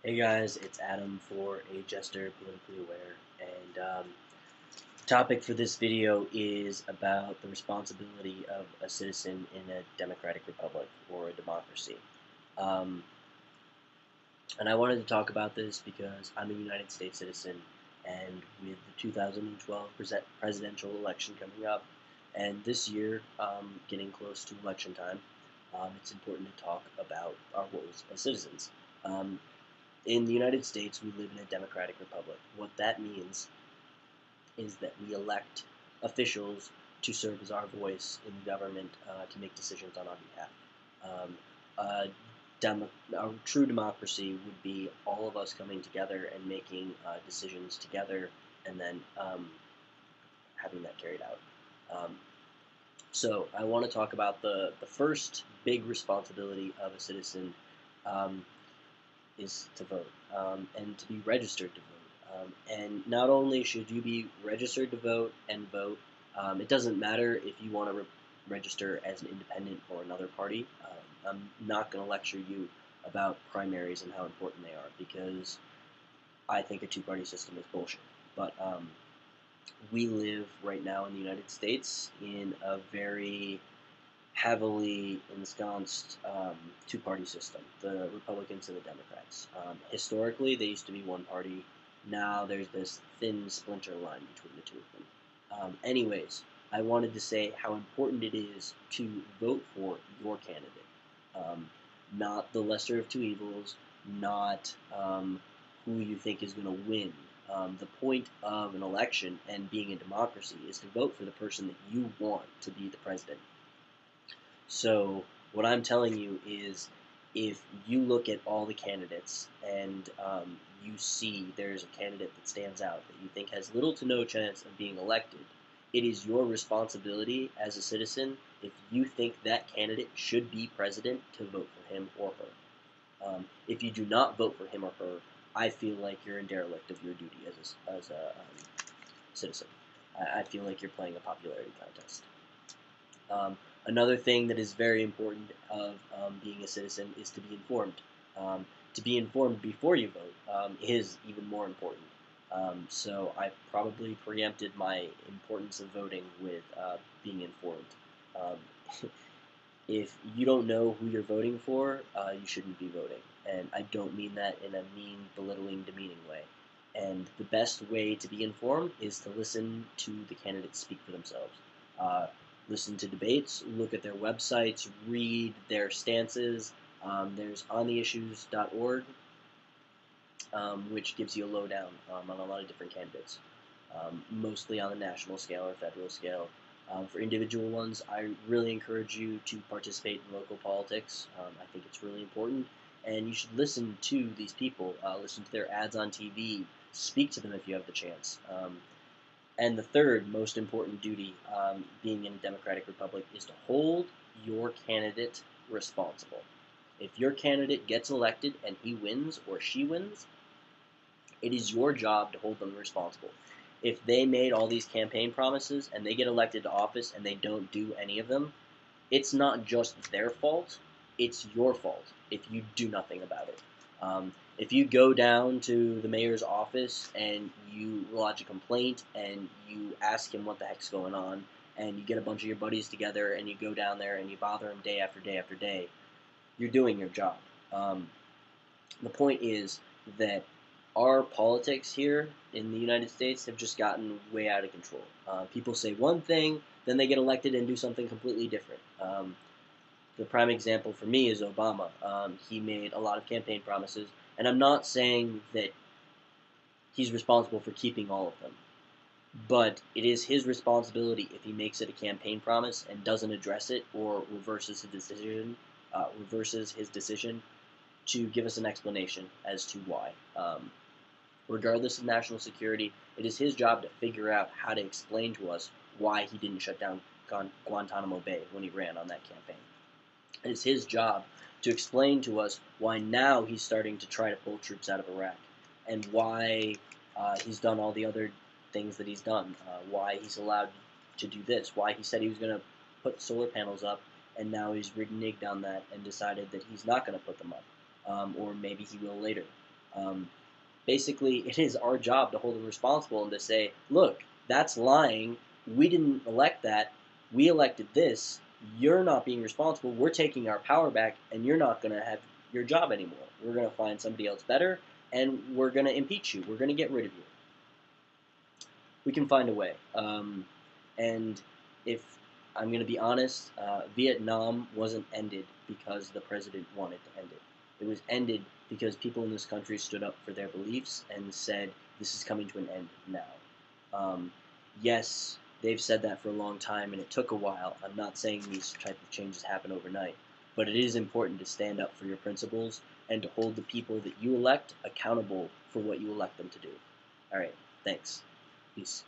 Hey guys, it's Adam for A Jester Politically Aware, and the topic for this video is about the responsibility of a citizen in a democratic republic or a democracy. Um, and I wanted to talk about this because I'm a United States citizen, and with the 2012 presidential election coming up, and this year getting close to election time, it's important to talk about our roles as citizens. Um, in the United States, we live in a democratic republic. What that means is that we elect officials to serve as our voice in the government to make decisions on our behalf. Um, a, a true democracy would be all of us coming together and making decisions together and then having that carried out. Um, so I want to talk about the first big responsibility of a citizen um, is to vote and to be registered to vote. And not only should you be registered to vote and vote, it doesn't matter if you want to register as an independent or another party. I'm not going to lecture you about primaries and how important they are because I think a two-party system is bullshit. But we live right now in the United States in a very heavily ensconced two-party system, the Republicans and the Democrats. Historically, they used to be one party. Now there's this thin splinter line between the two of them. Anyways, I wanted to say how important it is to vote for your candidate. Um, Not the lesser of two evils, not who you think is going to win. The point of an election and being a democracy is to vote for the person that you want to be the president. So what I'm telling you is, if you look at all the candidates and you see there's a candidate that stands out that you think has little to no chance of being elected, it is your responsibility as a citizen, if you think that candidate should be president, to vote for him or her. If you do not vote for him or her, I feel like you're in derelict of your duty as a citizen. I feel like you're playing a popularity contest. Another thing that is very important of being a citizen is to be informed. To be informed before you vote is even more important. So I probably preempted my importance of voting with being informed. Um, if you don't know who you're voting for, you shouldn't be voting. And I don't mean that in a mean, belittling, demeaning way. And the best way to be informed is to listen to the candidates speak for themselves. Uh, Listen to debates, look at their websites, read their stances. There's ontheissues.org, which gives you a lowdown on a lot of different candidates, mostly on the national scale or federal scale. For individual ones, I really encourage you to participate in local politics. I think it's really important, and you should listen to these people, listen to their ads on TV, speak to them if you have the chance. And the third most important duty, being in a democratic republic, is to hold your candidate responsible. If your candidate gets elected and he wins or she wins, it is your job to hold them responsible. If they made all these campaign promises and they get elected to office and they don't do any of them, it's not just their fault, it's your fault if you do nothing about it. If you go down to the mayor's office and you lodge a complaint and you ask him what the heck's going on, and you get a bunch of your buddies together and you go down there and you bother him day after day after day, you're doing your job. The point is that our politics here in the United States have just gotten way out of control. People say one thing, then they get elected and do something completely different. The prime example for me is Obama. He made a lot of campaign promises, and I'm not saying that he's responsible for keeping all of them, but it is his responsibility if he makes it a campaign promise and doesn't address it or reverses his decision to give us an explanation as to why. Regardless of national security, it is his job to figure out how to explain to us why he didn't shut down Guantanamo Bay when he ran on that campaign. It is his job to explain to us why now he's starting to try to pull troops out of Iraq, and why he's done all the other things that he's done, why he's allowed to do this, why he said he was going to put solar panels up, and now he's reneged on that and decided that he's not going to put them up, or maybe he will later. Basically, it is our job to hold them responsible and to say, look, that's lying. We didn't elect that. We elected this. You're not being responsible. We're taking our power back, and you're not going to have your job anymore. We're going to find somebody else better, and we're going to impeach you. We're going to get rid of you. We can find a way. And if I'm going to be honest, Vietnam wasn't ended because the president wanted to end it. It was ended because people in this country stood up for their beliefs and said, this is coming to an end now. Yes, they've said that for a long time, and it took a while. I'm not saying these type of changes happen overnight, but it is important to stand up for your principles and to hold the people that you elect accountable for what you elect them to do. All right, thanks. Peace.